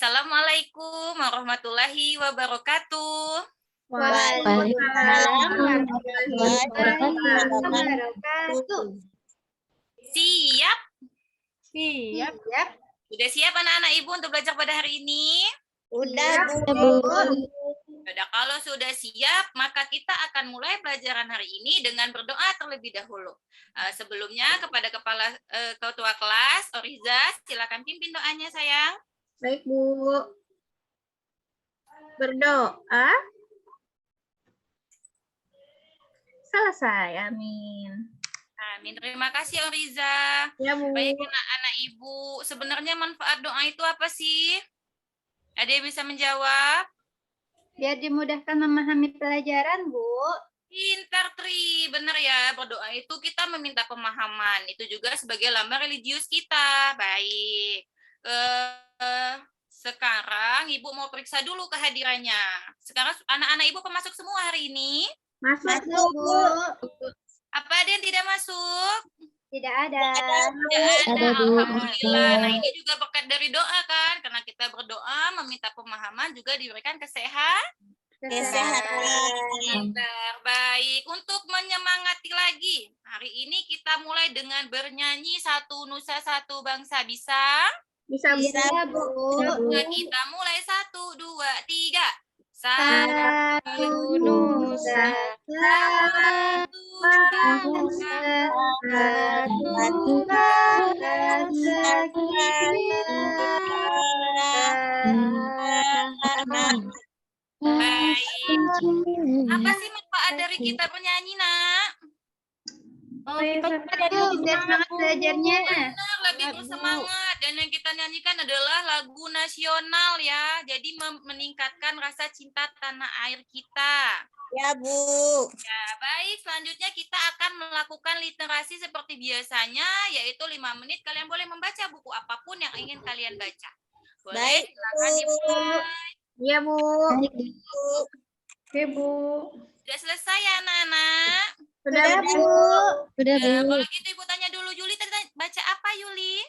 Assalamualaikum warahmatullahi wabarakatuh. Waalaikumsalam warahmatullahi wabarakatuh. Siap? Siap. Sudah siap anak-anak Ibu untuk belajar pada hari ini? Udah, Bu. Sudah, kalau sudah siap, maka kita akan mulai pelajaran hari ini dengan berdoa terlebih dahulu. Sebelumnya, kepada ketua kelas, Oriza, silakan pimpin doanya, sayang. Baik, Bu. Berdoa. Selesai, amin. Amin. Terima kasih, Oriza. Ya, Bu. Baik, anak-anak Ibu. Sebenarnya manfaat doa itu apa sih? Ada yang bisa menjawab? Biar dimudahkan memahami pelajaran, Bu. Pintar, Tri. Benar ya, berdoa itu kita meminta pemahaman. Itu juga sebagai lambang religius kita. Baik. Sekarang Ibu mau periksa dulu kehadirannya. Sekarang anak-anak Ibu masuk semua hari ini? Masuk, Bu. Apa ada yang tidak masuk? Tidak ada. Tidak ada, alhamdulillah. Nah, ini juga berkat dari doa kan, karena kita berdoa meminta pemahaman juga diberikan kesehatan. Baik, untuk menyemangati lagi, hari ini kita mulai dengan bernyanyi Satu Nusa Satu Bangsa. Bisa? Bisa, Bu. Nah, kita mulai 1, 2, 3. Satu Nusa, satu bangsa, satu bahasa Baik. Apa sih manfaat dari kita bernyanyi, Nak? biar semangat belajarnya. Benar, lebih bersemangat. Dan yang kita nyanyikan adalah lagu nasional ya. Jadi meningkatkan rasa cinta tanah air kita. Ya, Bu. Ya, baik. Selanjutnya kita akan melakukan literasi seperti biasanya, yaitu 5 menit. Kalian boleh membaca buku apapun yang ingin kalian baca. Boleh, silakan dimulai. Iya, Bu. Oke, Bu. Sudah selesai ya, anak-anak? Sudah, Bu. Kalau gitu Ibu tanya dulu, Yuli tadi baca apa, Yuli?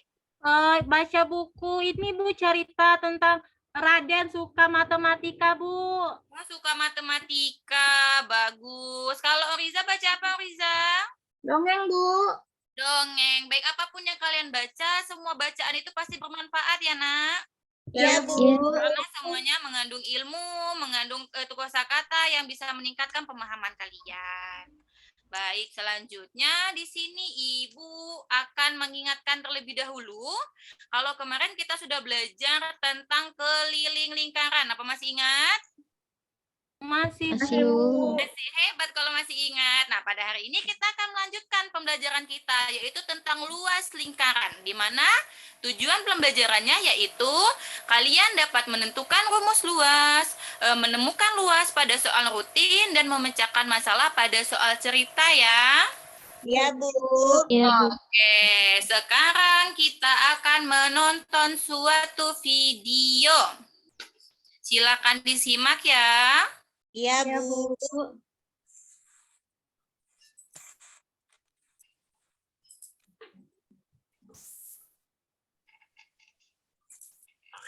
Baca buku ini, Bu, cerita tentang Raden suka matematika, Bu. Oh, suka matematika, bagus. Kalau Oriza baca apa, Oriza? Dongeng, Bu. Dongeng. Baik, apapun yang kalian baca, semua bacaan itu pasti bermanfaat ya, Nak? Ya, Bu. Karena semuanya mengandung ilmu, mengandung kosakata yang bisa meningkatkan pemahaman kalian. Baik, selanjutnya di sini Ibu akan mengingatkan terlebih dahulu. Kalau kemarin kita sudah belajar tentang keliling lingkaran. Apa masih ingat? Masih, Bu. Masih hebat kalau masih ingat. Nah, pada hari ini kita akan melanjutkan pembelajaran kita, yaitu tentang luas lingkaran, di mana tujuan pembelajarannya yaitu kalian dapat menentukan rumus luas, menemukan luas pada soal rutin, dan memecahkan masalah pada soal cerita ya. Ya, Bu. Oke, sekarang kita akan menonton suatu video. Silakan disimak ya. Iya, Ya, Bu. Bu.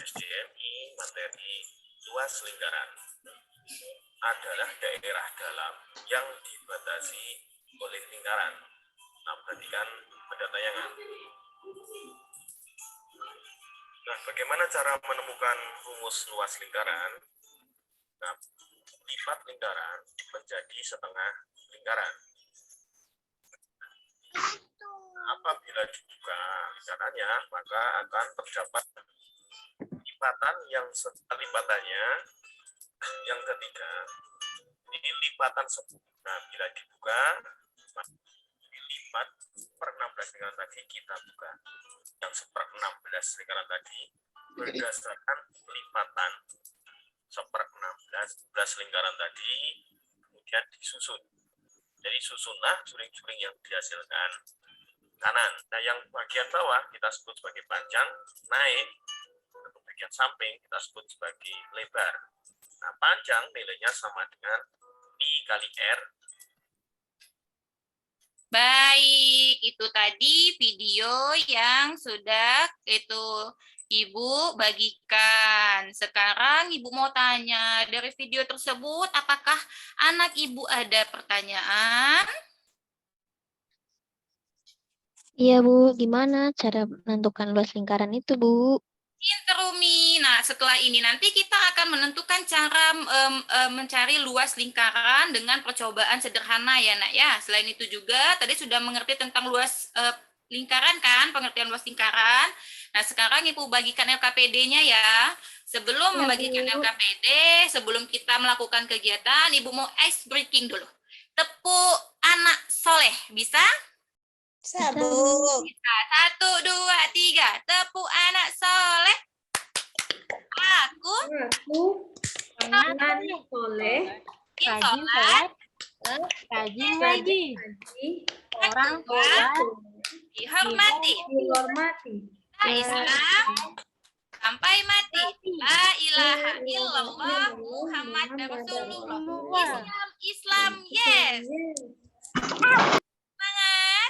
SDMI materi luas lingkaran adalah daerah dalam yang dibatasi oleh lingkaran. Nah, perhatikan pada tayangan. Nah, bagaimana cara menemukan rumus luas lingkaran? Nah, lipat lingkaran menjadi setengah lingkaran. Apabila dibuka lingkarannya, maka akan terdapat lipatan yang lipatannya yang ketiga. Ini lipatan 10. Nah, bila dibuka, dilipat per 16 lingkaran tadi kita buka. Yang seper-16 lingkaran tadi berdasarkan lipatan seper-16 lingkaran tadi, kemudian disusun. Jadi susunlah suring-suring yang dihasilkan kanan. Nah, yang bagian bawah kita sebut sebagai panjang, naik. Untuk bagian samping kita sebut sebagai lebar. Nah, panjang nilainya sama dengan pi kali R. Baik, itu tadi video yang sudah Ibu bagikan. Sekarang Ibu mau tanya, dari video tersebut apakah anak Ibu ada pertanyaan? Iya, Bu. Gimana cara menentukan luas lingkaran itu, Bu? Pinter, Umi. Nah, setelah ini nanti kita akan menentukan cara mencari luas lingkaran dengan percobaan sederhana ya, Nak ya. Selain itu juga tadi sudah mengerti tentang luas lingkaran kan, pengertian luas lingkaran. Nah, sekarang Ibu bagikan LKPD-nya ya. Sebelum membagikan LKPD, sebelum kita melakukan kegiatan, Ibu mau ice breaking dulu. Tepuk anak soleh, bisa? Bisa, Bu. Bisa. 1, 2, 3. Tepuk anak soleh. Aku Anak soleh, rajin sholat, rajin ngaji, orang tua dihormati. La Islam sampai mati. La ilaha illallah Muhammad Rasulullah. Islam, yes. Semangat.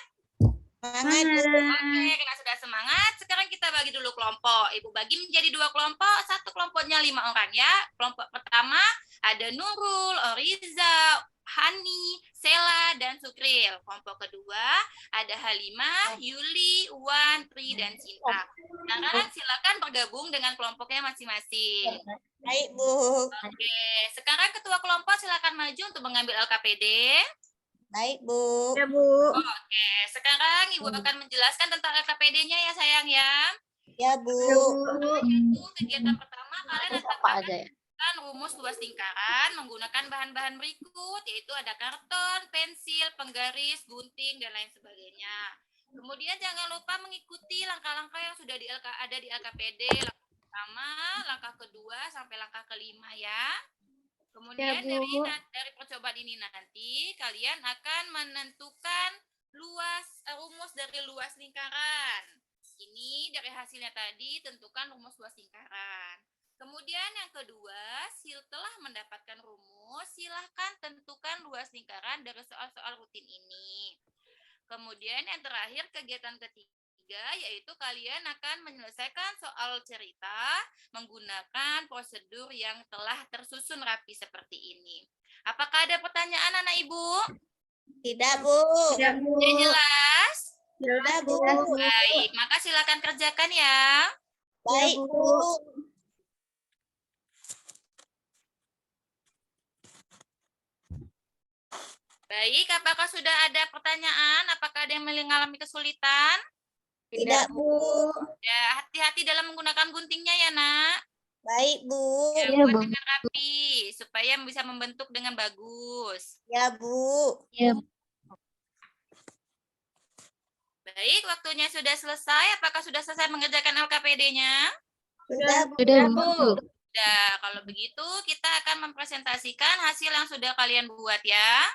Semangat, Bu. Oke, karena sudah semangat, sekarang kita bagi dulu kelompok. Ibu bagi menjadi 2 kelompok, satu kelompoknya 5 orang ya. Kelompok pertama ada Nurul, Oriza, Hani, Sela, dan Sukril. Kelompok kedua ada Halimah, Yuli, Wan, Tri, dan Cinta. Sekarang silakan bergabung dengan kelompoknya masing-masing. Baik, Bu. Oke, sekarang ketua kelompok silakan maju untuk mengambil LKPD. Baik, Bu. Oke, sekarang Ibu akan menjelaskan tentang LKPD-nya ya sayang ya. Ya, Bu. Itu kegiatan pertama kalian akan Apa aja ya? menggunakan rumus luas lingkaran menggunakan bahan-bahan berikut, yaitu ada karton, pensil, penggaris, gunting, dan lain sebagainya. Kemudian jangan lupa mengikuti langkah-langkah yang sudah ada di LKPD. Langkah pertama, langkah kedua, sampai langkah kelima ya. Kemudian dari percobaan ini nanti kalian akan menentukan rumus dari luas lingkaran. Ini dari hasilnya tadi tentukan rumus luas lingkaran. Kemudian yang kedua, setelah mendapatkan rumus, silahkan tentukan luas lingkaran dari soal-soal rutin ini. Kemudian yang terakhir, kegiatan ketiga, yaitu kalian akan menyelesaikan soal cerita menggunakan prosedur yang telah tersusun rapi seperti ini. Apakah ada pertanyaan anak Ibu? Tidak, Bu. Sudah jelas? Tidak, Bu. Baik, maka silakan kerjakan ya. Baik, Bu. Baik, apakah sudah ada pertanyaan? Apakah ada yang mengalami kesulitan? Tidak, Bu. Ya, hati-hati dalam menggunakan guntingnya ya, Nak. Baik, Bu. Ya, buat dengan rapi, supaya bisa membentuk dengan bagus. Ya, Bu. Ya. Baik, waktunya sudah selesai. Apakah sudah selesai mengerjakan LKPD-nya? Sudah, Bu. Sudah, kalau begitu kita akan mempresentasikan hasil yang sudah kalian buat ya.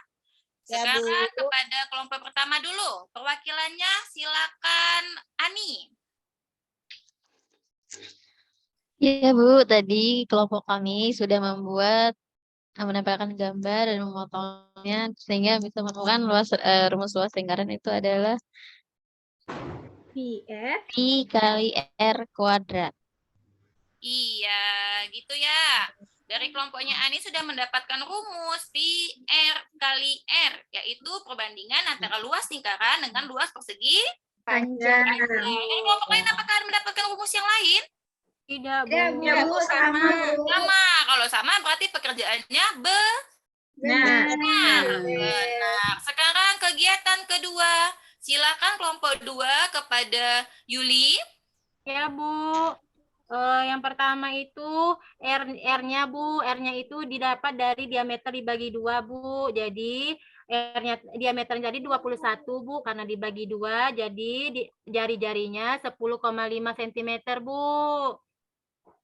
Ya, Bu. Sekarang kepada kelompok pertama dulu. Perwakilannya silakan Ani. Ya, Bu. Tadi kelompok kami sudah menempelkan gambar dan memotongnya sehingga bisa menemukan rumus luas lingkaran itu adalah Pi kali R kuadrat. Iya, gitu ya. Dari kelompoknya Ani sudah mendapatkan rumus Pi R kali R, yaitu perbandingan antara luas lingkaran dengan luas persegi Panjang. Dari kelompok lain apakah mendapatkan rumus yang lain? tidak, Bu. Sama. Sama. Kalau sama berarti pekerjaannya benar. Sekarang kegiatan kedua. Silakan kelompok 2 kepada Yuli. Ya, Bu. Yang pertama itu R-nya, Bu. R-nya itu didapat dari diameter dibagi 2, Bu. Jadi R-nya diameternya jadi 21, Bu. Karena dibagi 2, jadi jari-jarinya 10,5 cm, Bu.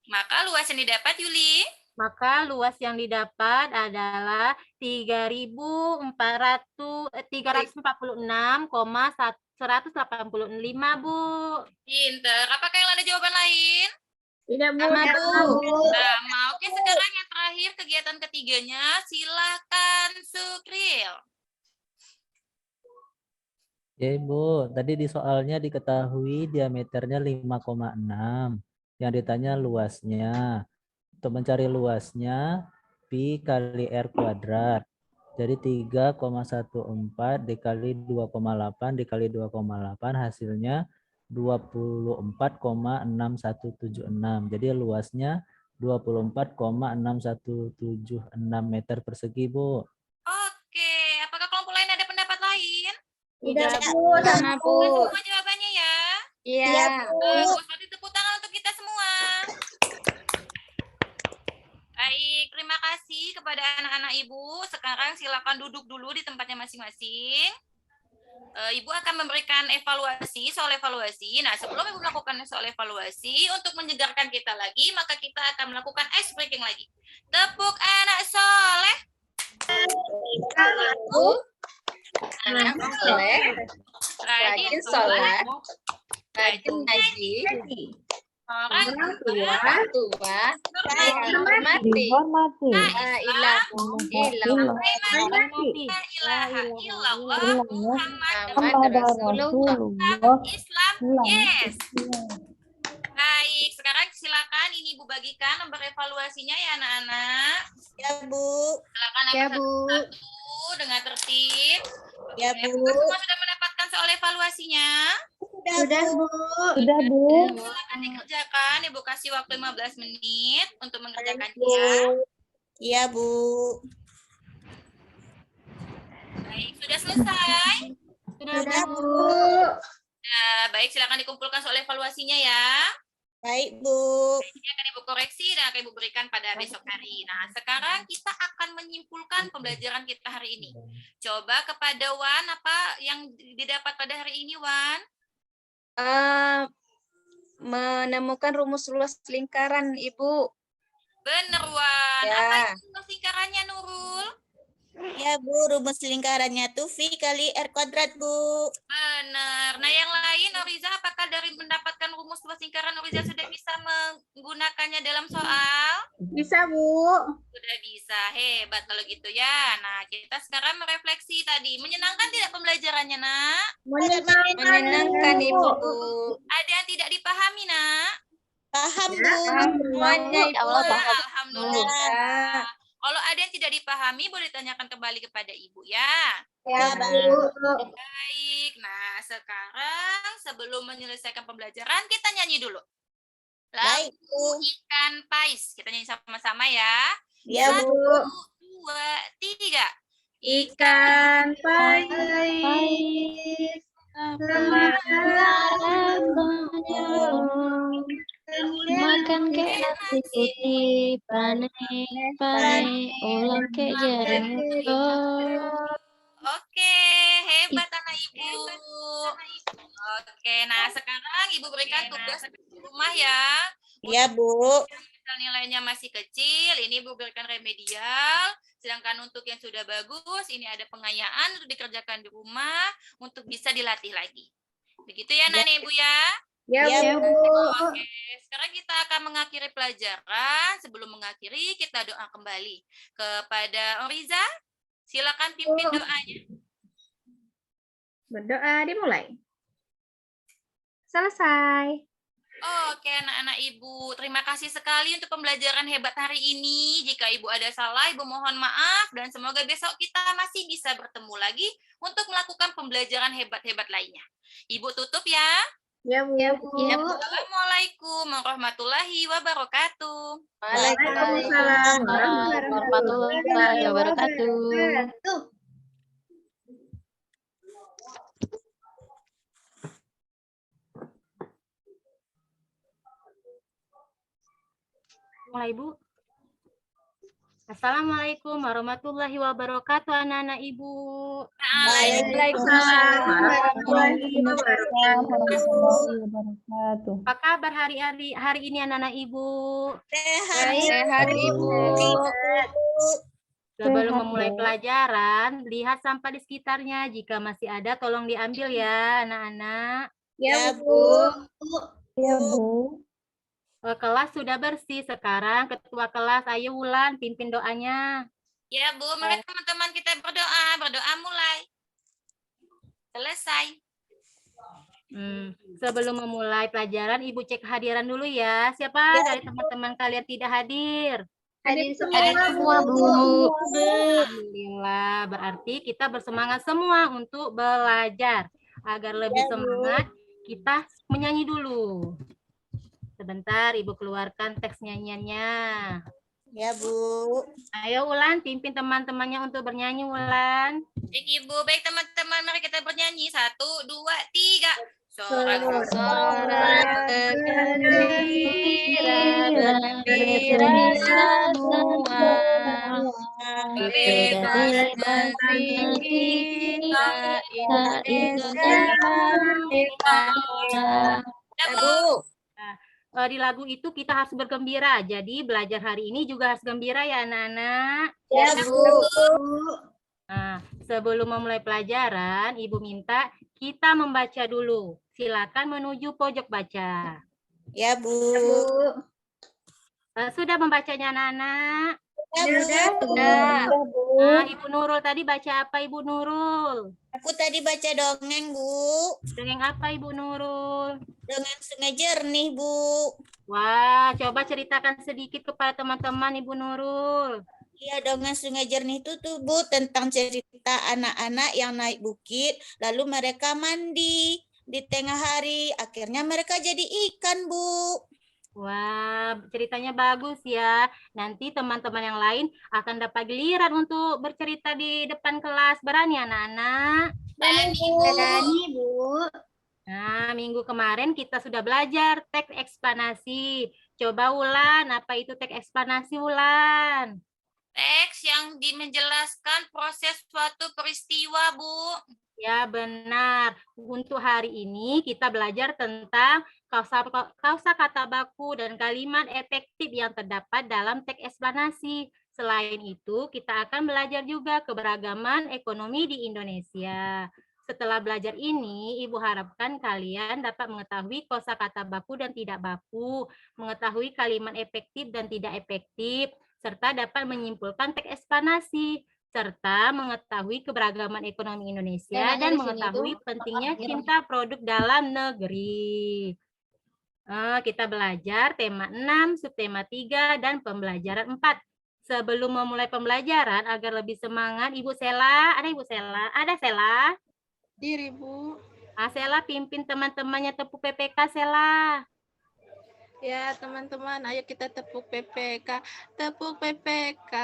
Maka luas yang didapat, Yuli? Maka luas yang didapat adalah 346,185, Bu. Pinter. Apakah yang ada jawaban lain? Tidak, Bu. Sama. Oke, sekarang yang terakhir kegiatan ketiganya. Silakan Sukril. Ya, Ibu. Tadi di soalnya diketahui diameternya 5,6. Yang ditanya luasnya. Untuk mencari luasnya, pi kali R kuadrat. Jadi 3,14 dikali 2,8 dikali 2,8 hasilnya 24,6176. Jadi luasnya 24,6176 meter persegi, Bu. Oke, apakah kelompok lain ada pendapat lain? Tidak, Tidak, Bu. Sama, Bu. Semua jawabannya ya. Iya, Bagus, berarti tepuk tangan untuk kita semua. Baik, terima kasih kepada anak-anak Ibu. Sekarang silakan duduk dulu di tempatnya masing-masing. Ibu akan memberikan evaluasi, soal evaluasi. Nah, sebelum Ibu melakukan soal evaluasi, untuk menyegarkan kita lagi, maka kita akan melakukan ice breaking lagi. Tepuk anak soleh. anak soleh, Rajin sholat, rajin ngaji, orang tua, tua, menghormati. Dihormati. la ilaha illallah, La ilaha illallah Muhammad Muhammad Rasulullah. Rasulullah. Islam. Yes. Baik, sekarang silakan ini Ibu bagikan nomor evaluasinya ya anak-anak. Ya, Bu. Silakan Ya, nomor Bu. satu dengan tertib. Ya, Oke, Bu. semua sudah mendapatkan soal evaluasinya. Sudah, Bu. Sudah, Bu. Silakan dikerjakan. Ibu kasih waktu 15 menit untuk mengerjakannya. Iya, Bu. Baik, sudah selesai. Sudah, Bu. Nah, baik, silakan dikumpulkan soal evaluasinya ya. Baik, Bu. Ini akan Ibu koreksi dan akan Ibu berikan pada besok hari. Nah, sekarang kita akan menyimpulkan pembelajaran kita hari ini. Coba kepada Wan, apa yang didapat pada hari ini, Wan? Menemukan rumus luas lingkaran, Ibu. Bener, Wan. Ya. Apa itu lingkarannya, Nurul? Ya, Bu. Rumus lingkarannya tuh V kali R kuadrat, Bu. Benar. Nah, yang lain, Noriza, apakah dari mendapatkan rumus luas lingkaran, Noriza sudah bisa menggunakannya dalam soal? Bisa, Bu. Sudah bisa. Hebat kalau gitu ya. Nah, kita sekarang merefleksi tadi. Menyenangkan tidak pembelajarannya, Nak? Menyenangkan, Ibu. Ada yang tidak dipahami, Nak? Paham, Bu. Semuanya, Ibu. Allah paham. Alhamdulillah. Kalau ada yang tidak dipahami, boleh tanyakan kembali kepada Ibu ya. Ya, Bu. Baik. Nah, sekarang sebelum menyelesaikan pembelajaran, kita nyanyi dulu. Baik, Lagu Bu. Ikan Pais. Kita nyanyi sama-sama ya. Ya, Bu. 1, 2, 3. Ikan pais, Makan kek nasi putih, pane, ulam kek jaring utuh. Oke, hebat anak Ibu. Oke, nah sekarang Ibu berikan tugas di rumah ya. Ya, Bu. Misal nilainya masih kecil, ini Ibu berikan remedial. Sedangkan untuk yang sudah bagus, ini ada pengayaan untuk dikerjakan di rumah untuk bisa dilatih lagi. Begitu ya, Nani Ibu ya. ya, Ya, Bu. Oke, sekarang kita akan mengakhiri pelajaran. Sebelum mengakhiri, kita doa kembali kepada Oriza. Silakan pimpin doanya. Berdoa dimulai. Selesai. Oke, anak-anak Ibu. Terima kasih sekali untuk pembelajaran hebat hari ini. Jika Ibu ada salah, Ibu mohon maaf. Dan semoga besok kita masih bisa bertemu lagi untuk melakukan pembelajaran hebat-hebat lainnya. Ibu tutup ya. Ya, Bu. Assalamualaikum warahmatullahi wabarakatuh. Waalaikumsalam Warahmatullahi wabarakatuh. Mulai, Bu. Assalamualaikum warahmatullahi wabarakatuh, anak-anak Ibu. Waalaikumsalam warahmatullahi wabarakatuh. Apa kabar hari ini anak-anak Ibu? Sehat, Ibu. Sebelum Sehat, memulai Bu. pelajaran, lihat sampah di sekitarnya. Jika masih ada, tolong diambil ya, anak-anak. Ya, Bu. Ya, Bu. Kelas sudah bersih. Sekarang ketua kelas, ayo Wulan, pimpin doanya. Ya, Bu. Mari teman-teman kita berdoa. Berdoa mulai. Selesai. Sebelum memulai pelajaran, Ibu cek kehadiran dulu ya. Siapa dari teman-teman kalian tidak hadir? Hadir Ada semua, Bu. Alhamdulillah, berarti kita bersemangat semua untuk belajar. Agar lebih semangat, kita menyanyi dulu. Sebentar, Ibu keluarkan teks nyanyiannya. Ya, Bu. Ayo Ulan, pimpin teman-temannya untuk bernyanyi, Ulan. Baik Ibu, baik teman-teman, mari kita bernyanyi. 1, 2, 3. Sorak Sorak gembira, bergembira semua. bebas negeri kita, Indonesia merdeka. Ya, Bu. Di lagu itu kita harus bergembira. Jadi belajar hari ini juga harus gembira ya anak-anak. Ya, Bu. Nah, sebelum memulai pelajaran, Ibu minta kita membaca dulu. Silakan menuju pojok baca. Ya, Bu. Sudah membacanya anak-anak? Ya, Bu. Sudah. Nah, Ibu Nurul tadi baca apa Ibu Nurul? Aku tadi baca dongeng, Bu. Dongeng apa Ibu Nurul? Dongeng Sungai Jernih, Bu. Wah, coba ceritakan sedikit kepada teman-teman Ibu Nurul. Iya, dongeng Sungai Jernih itu tuh, Bu, tentang cerita anak-anak yang naik bukit, lalu mereka mandi di tengah hari, akhirnya mereka jadi ikan, Bu. Wah, ceritanya bagus ya. Nanti teman-teman yang lain akan dapat giliran untuk bercerita di depan kelas. Berani anak-anak? Berani, Bu. Nah, minggu kemarin kita sudah belajar teks eksplanasi. Coba Ulan, apa itu teks eksplanasi Ulan? Teks yang menjelaskan proses suatu peristiwa, Bu. Ya, benar. Untuk hari ini kita belajar tentang kausa kata baku dan kalimat efektif yang terdapat dalam teks eksplanasi. Selain itu, kita akan belajar juga keberagaman ekonomi di Indonesia. Setelah belajar ini, Ibu harapkan kalian dapat mengetahui kosakata baku dan tidak baku, mengetahui kalimat efektif dan tidak efektif, serta dapat menyimpulkan teks eksplanasi, serta mengetahui keberagaman ekonomi Indonesia dan mengetahui pentingnya cinta produk dalam negeri. Kita belajar tema 6, subtema 3, dan pembelajaran 4. Sebelum memulai pembelajaran, agar lebih semangat, Ibu Sela, ada Ibu Sela? Ada Sela? Diri, Bu. Sela pimpin teman-temannya tepuk PPK, Sela. Ya, teman-teman, ayo kita tepuk PPK. Tepuk PPK.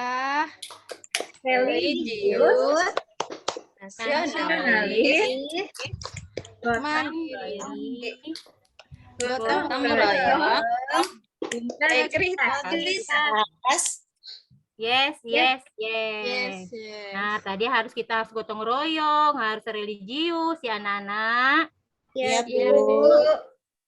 Religius, nasionalis, mandiri, gotong royong, Integritas. Yes. Yes. Nah, tadi kita harus gotong royong, harus religius ya anak-anak. Ya, Ya, Bu. Bu.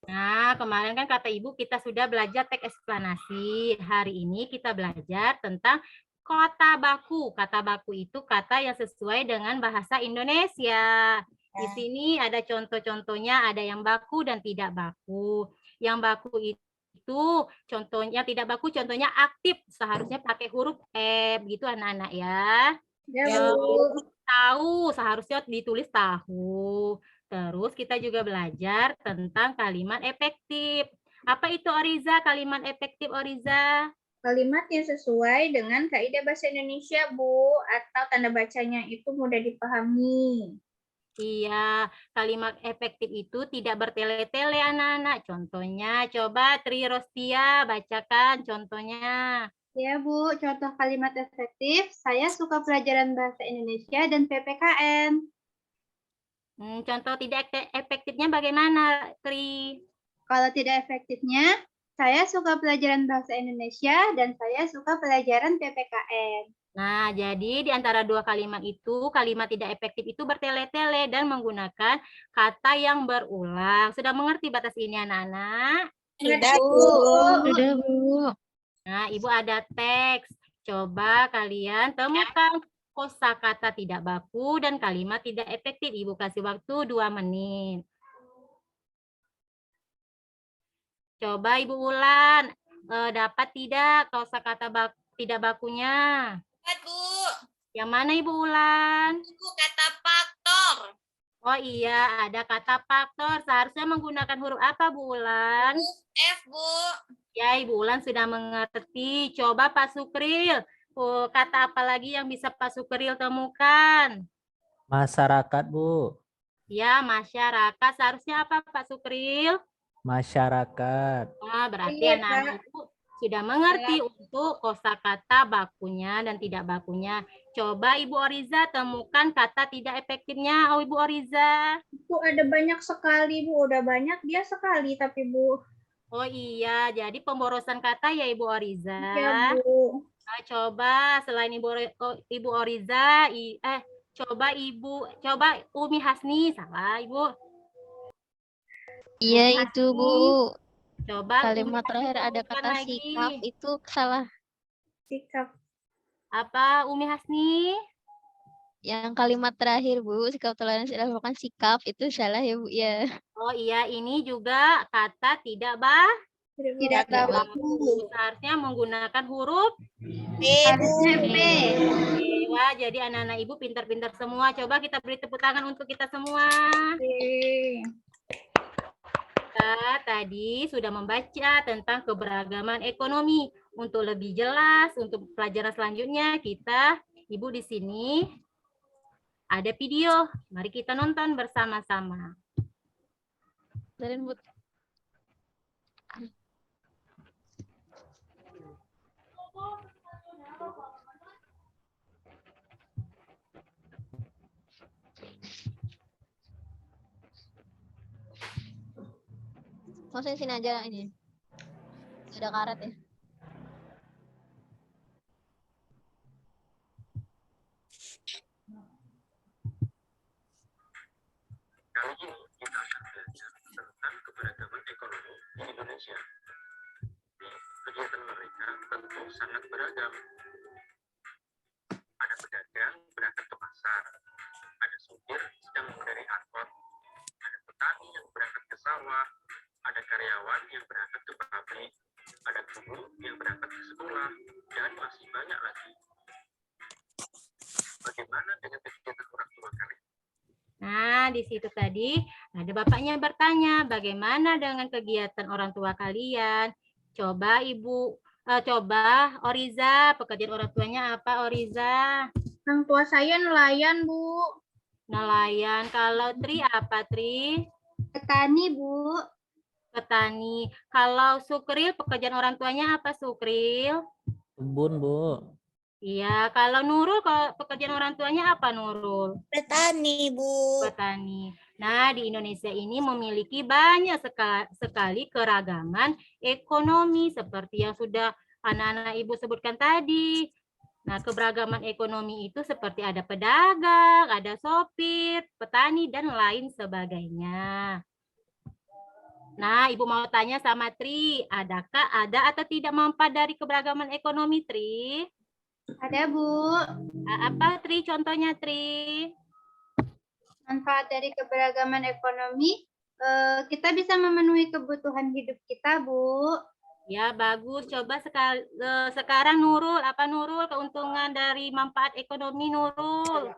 Nah, kemarin kan kata Ibu kita sudah belajar teks eksplanasi. Hari ini kita belajar tentang kata baku. Kata baku itu kata yang sesuai dengan bahasa Indonesia. Di sini ada contoh-contohnya, ada yang baku dan tidak baku. Yang baku itu contohnya tidak baku, contohnya aktif. Seharusnya pakai huruf F gitu anak-anak ya. Ya, Bu. Tahu seharusnya ditulis tahu. Terus kita juga belajar tentang kalimat efektif. Apa itu Oriza? Kalimat efektif Oriza? Kalimat yang sesuai dengan kaidah bahasa Indonesia, Bu, atau tanda bacanya itu mudah dipahami. Iya, kalimat efektif itu tidak bertele-tele anak-anak. Contohnya, coba Tri Rostia bacakan contohnya. Ya, Bu, contoh kalimat efektif, saya suka pelajaran bahasa Indonesia dan PPKN. Contoh tidak efektifnya bagaimana, Tri? Kalau tidak efektifnya, saya suka pelajaran bahasa Indonesia dan saya suka pelajaran PPKN. Nah, jadi di antara dua kalimat itu, kalimat tidak efektif itu bertele-tele dan menggunakan kata yang berulang. Sudah mengerti batas ini, anak-anak? Sudah, Bu. Sudah, Bu. Nah, Ibu ada teks. Coba kalian temukan kosakata tidak baku dan kalimat tidak efektif. Ibu kasih waktu 2 menit. Coba Ibu Ulan, dapat tidak kosakata tidak bakunya? Bu. Yang mana Ibu Ulan? Bu, kata faktor. Oh iya, ada kata faktor. Seharusnya menggunakan huruf apa, Bu Ulan? F, Bu. Ya, Ibu Ulan sudah mengerti. Coba Pak Sukril. Oh, kata apa lagi yang bisa Pak Sukril temukan? Masyarakat, Bu. Ya, masyarakat. Seharusnya apa, Pak Sukril? Masyarakat. Nah, berarti Iya, anak-anak Kak. Ibu sudah mengerti untuk kosakata bakunya dan tidak bakunya. Coba Ibu Oriza temukan kata tidak efektifnya. Oh, Ibu Oriza. Bu, ada banyak sekali, Bu. Udah banyak dia sekali, tapi Bu. Oh iya, jadi pemborosan kata ya Ibu Oriza. Ya, Bu. Nah, coba selain Ibu Oriza, coba Umi Hasni, salah Ibu. Iya Umi itu Bu. Hasni, coba Umi Kalimat Hasni terakhir ada temukan kata lagi. sikap itu salah. Sikap. Apa Umi Hasni? Yang kalimat terakhir Bu, sikap toleransi adalah merupakan sikap itu salah ya Bu ya. Oh iya, ini juga kata tidak baku. Tidak Tidak baku. Seharusnya menggunakan huruf. Harusnya P. Wah, jadi anak-anak Ibu pintar-pintar semua. Coba kita beri tepuk tangan untuk kita semua. Kita tadi sudah membaca tentang keberagaman ekonomi. Untuk lebih jelas, untuk pelajaran selanjutnya, Ibu di sini ada video. Mari kita nonton bersama-sama. Dan Bu. Maksudnya sini aja ini. Ada karet ya. Kali ini kita akan belajar tentang keberagaman ekonomi di Indonesia. Kegiatan mereka tentu sangat beragam. Ada pedagang berangkat ke pasar, ada supir sedang mengendarai angkot, ada petani yang berangkat ke sawah, ada karyawan yang berangkat ke pabrik, ada guru yang berangkat ke sekolah, dan masih banyak lagi. Bagaimana dengan kegiatan orang tua kalian? Nah, di situ tadi ada bapaknya bertanya, bagaimana dengan kegiatan orang tua kalian? Coba coba Oriza, pekerjaan orang tuanya apa Oriza? Orang tua saya nelayan, Bu. Nelayan. Kalau Tri apa Tri? Petani, Bu. Petani. Kalau Sukril, pekerjaan orang tuanya apa Sukril? Kebun, Bu. Iya, kalau Nurul, pekerjaan orang tuanya apa Nurul? Petani, Bu. Petani. Nah, di Indonesia ini memiliki banyak sekali keragaman ekonomi seperti yang sudah anak-anak Ibu sebutkan tadi. Nah, keberagaman ekonomi itu seperti ada pedagang, ada sopir, petani, dan lain sebagainya. Nah, Ibu mau tanya sama Tri, adakah ada atau tidak manfaat dari keberagaman ekonomi, Tri? Ada, Bu. Apa, Tri? Contohnya, Tri? Manfaat dari keberagaman ekonomi, kita bisa memenuhi kebutuhan hidup kita, Bu. Ya, bagus. Coba sekarang Nurul, apa Nurul keuntungan dari manfaat ekonomi Nurul?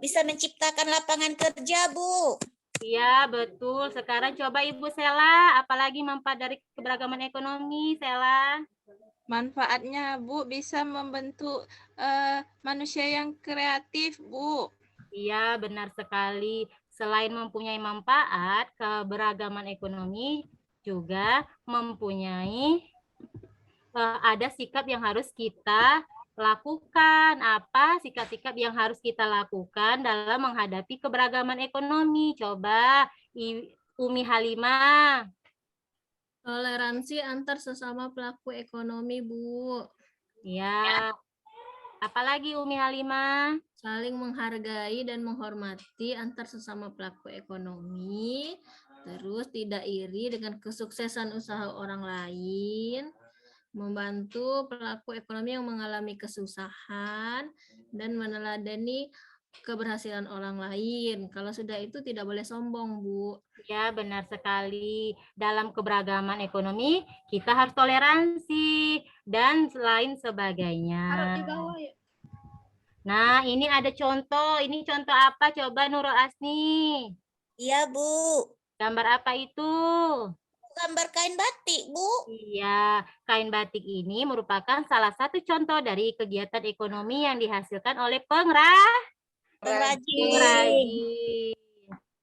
Bisa menciptakan lapangan kerja, Bu. Iya, betul. Sekarang coba Ibu Sela, apalagi manfaat dari keberagaman ekonomi, Sela? Manfaatnya, Bu, bisa membentuk manusia yang kreatif, Bu. Iya, benar sekali. Selain mempunyai manfaat, keberagaman ekonomi juga mempunyai ada sikap yang harus kita lakukan. Apa sikap-sikap yang harus kita lakukan dalam menghadapi keberagaman ekonomi? Coba Umi Halimah. Toleransi antar sesama pelaku ekonomi, Bu. Ya. Apalagi Umi Halimah? Saling menghargai dan menghormati antar sesama pelaku ekonomi. Terus tidak iri dengan kesuksesan usaha orang lain. Membantu pelaku ekonomi yang mengalami kesusahan dan meneladani keberhasilan orang lain. Kalau sudah itu tidak boleh sombong, Bu. Ya, benar sekali. Dalam keberagaman ekonomi, kita harus toleransi dan lain sebagainya. Taruh di bawah ya. Nah, ini ada contoh. Ini contoh apa? Coba Nurul Asni. Iya, Bu. Gambar apa itu? Gambar kain batik, Bu. Iya, kain batik ini merupakan salah satu contoh dari kegiatan ekonomi yang dihasilkan oleh Pengrajin. pengrajin.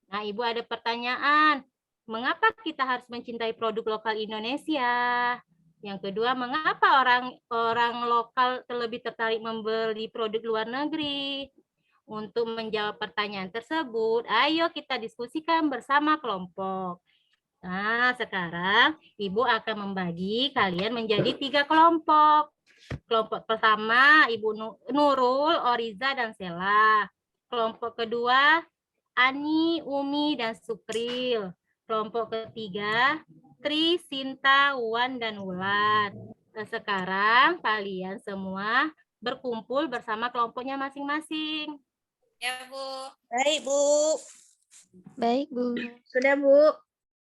Nah, Ibu ada pertanyaan. Mengapa kita harus mencintai produk lokal Indonesia? Yang kedua, mengapa orang lokal lebih tertarik membeli produk luar negeri? Untuk menjawab pertanyaan tersebut, ayo kita diskusikan bersama kelompok. Nah, sekarang Ibu akan membagi kalian menjadi 3 kelompok. Kelompok pertama, Ibu Nurul, Oriza, dan Sela. Kelompok kedua, Ani, Umi, dan Sukril. Kelompok ketiga, Tri, Sinta, Wan, dan Wulan. Dan sekarang kalian semua berkumpul bersama kelompoknya masing-masing. Ya, Bu. Baik, Bu. Baik, Bu. Sudah, Bu.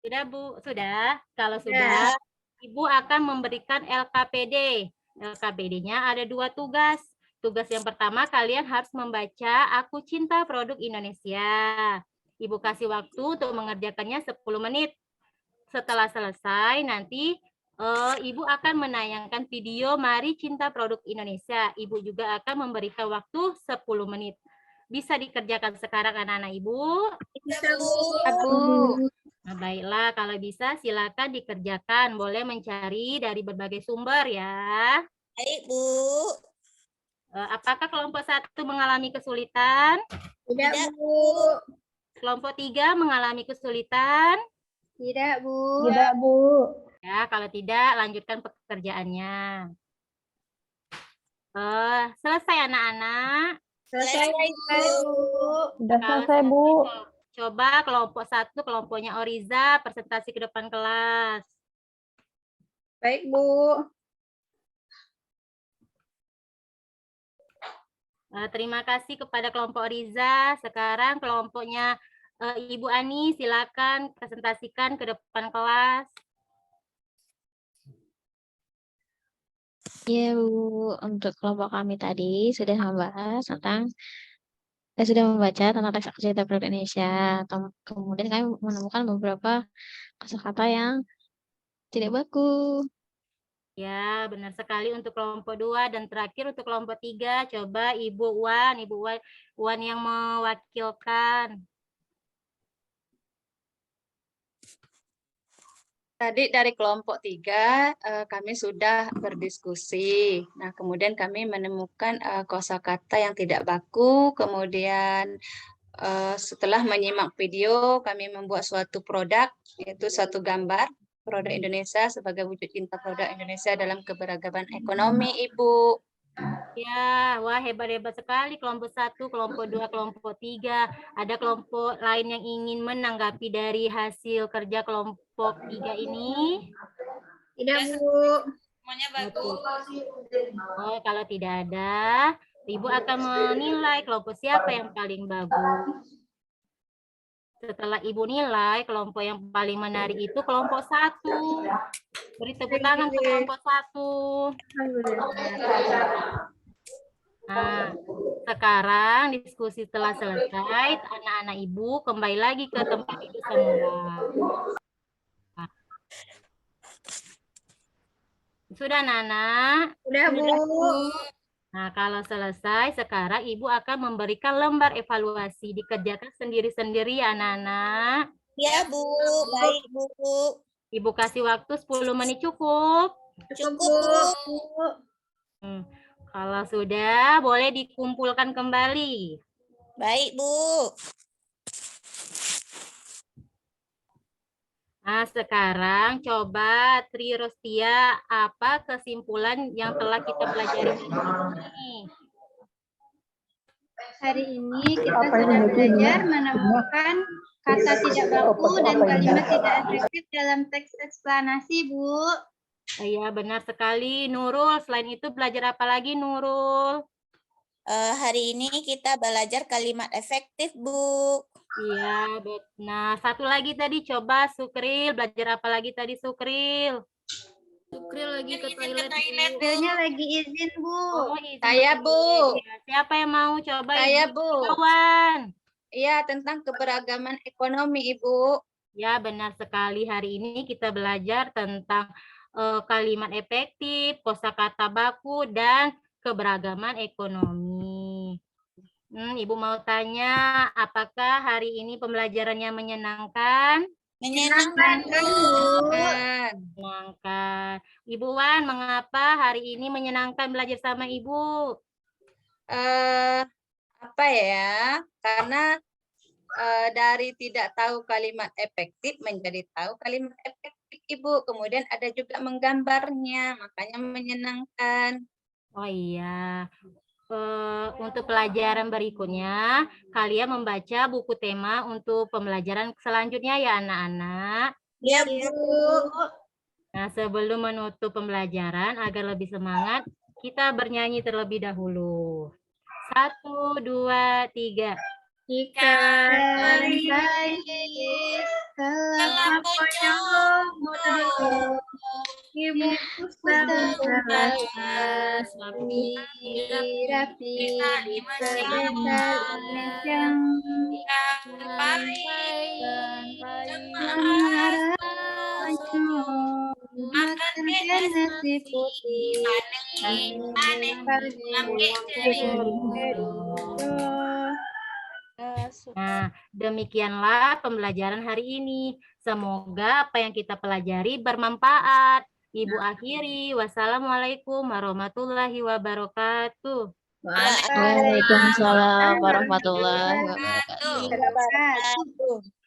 Sudah, Bu? Sudah? Kalau sudah, Ibu akan memberikan LKPD. LKPD-nya ada 2 tugas. Tugas yang pertama, kalian harus membaca Aku Cinta Produk Indonesia. Ibu kasih waktu untuk mengerjakannya 10 menit. Setelah selesai, nanti Ibu akan menayangkan video Mari Cinta Produk Indonesia. Ibu juga akan memberikan waktu 10 menit. Bisa dikerjakan sekarang anak-anak Ibu? Bisa, Bu. Nah, baiklah, kalau bisa silakan dikerjakan. Boleh mencari dari berbagai sumber ya. Baik, Bu. Apakah kelompok 1 mengalami kesulitan? Tidak, Bu. Kelompok 3 mengalami kesulitan? Tidak, Bu. Tidak, Bu. Ya, kalau tidak, lanjutkan pekerjaannya. Selesai anak-anak. Selesai, Bu. Sudah Kalau selesai, Bu. Coba kelompok 1, kelompoknya Oriza, presentasi ke depan kelas. Baik, Bu. Terima kasih kepada kelompok Oriza. Sekarang kelompoknya Ibu Ani, silakan presentasikan ke depan kelas. Ya, Bu. Untuk kelompok kami tadi sudah membahas tentang sudah membaca tentang teks aksara produk Indonesia. Kemudian kami menemukan beberapa kosakata yang tidak baku. Ya, benar sekali untuk kelompok 2 dan terakhir untuk kelompok 3. Coba Ibu Wan yang mewakilkan. Tadi dari kelompok 3 kami sudah berdiskusi. Nah, kemudian kami menemukan kosakata yang tidak baku. Kemudian setelah menyimak video, kami membuat suatu produk, yaitu suatu gambar produk Indonesia sebagai wujud cinta produk Indonesia dalam keberagaman ekonomi, Ibu. Ya, wah hebat-hebat sekali kelompok 1, kelompok 2, kelompok 3. Ada kelompok lain yang ingin menanggapi dari hasil kerja kelompok 3 ini? Tidak, Bu. Semuanya bagus. Oh, kalau tidak ada, Ibu akan menilai kelompok siapa yang paling bagus. Setelah Ibu nilai, kelompok yang paling menarik itu kelompok 1. Beri tepuk tangan ke kelompok 1. Nah, sekarang diskusi telah selesai, anak-anak Ibu kembali lagi ke tempat duduk semula. Sudah, Nana? Sudah, Bu. Nah, kalau selesai, sekarang Ibu akan memberikan lembar evaluasi. Dikerjakan sendiri-sendiri ya, anak-anak. Ya, Bu. Baik, Bu. Ibu kasih waktu 10 menit cukup. Cukup, Bu. Kalau sudah, boleh dikumpulkan kembali. Baik, Bu. Nah, sekarang coba Tri Rostia, apa kesimpulan yang telah kita pelajari hari ini? Hari ini kita sudah belajar menemukan kata tidak baku dan kalimat tidak efektif dalam teks eksplanasi, Bu. Iya, benar sekali. Nurul, selain itu belajar apa lagi, Nurul? Hari ini kita belajar kalimat efektif, Bu. Iya, nah satu lagi tadi coba Sukril, belajar apa lagi tadi Sukril? Sukri lagi ke Izin toilet, Bu. Beliaunya lagi izin, Bu. Oh, izin Saya, ke Bu. toilet ya. Siapa yang mau coba? Saya, Ibu? Bu. Kawan. Iya, tentang keberagaman ekonomi, Ibu. Ya, benar sekali. Hari ini kita belajar tentang kalimat efektif, kosakata baku, dan keberagaman ekonomi. Ibu mau tanya, apakah hari ini pembelajarannya menyenangkan? Menyenangkan, Bu. Menyenangkan. Ibu Wan, mengapa hari ini menyenangkan belajar sama Ibu? Apa ya? Karena dari tidak tahu kalimat efektif menjadi tahu kalimat efektif, Ibu. Kemudian ada juga menggambarnya, makanya menyenangkan. Oh iya. Untuk pelajaran berikutnya, kalian membaca buku tema untuk pembelajaran selanjutnya ya anak-anak. Ya, Bu. Nah, sebelum menutup pembelajaran agar lebih semangat, kita bernyanyi terlebih dahulu. 1, 2, 3. Jika hari telah pocong ibu rapi yang makan nasi putih Nah, demikianlah pembelajaran hari ini. Semoga apa yang kita pelajari bermanfaat. Ibu akhiri. Wassalamualaikum warahmatullahi wabarakatuh. Waalaikumsalam warahmatullahi wabarakatuh. Wabarakatuh.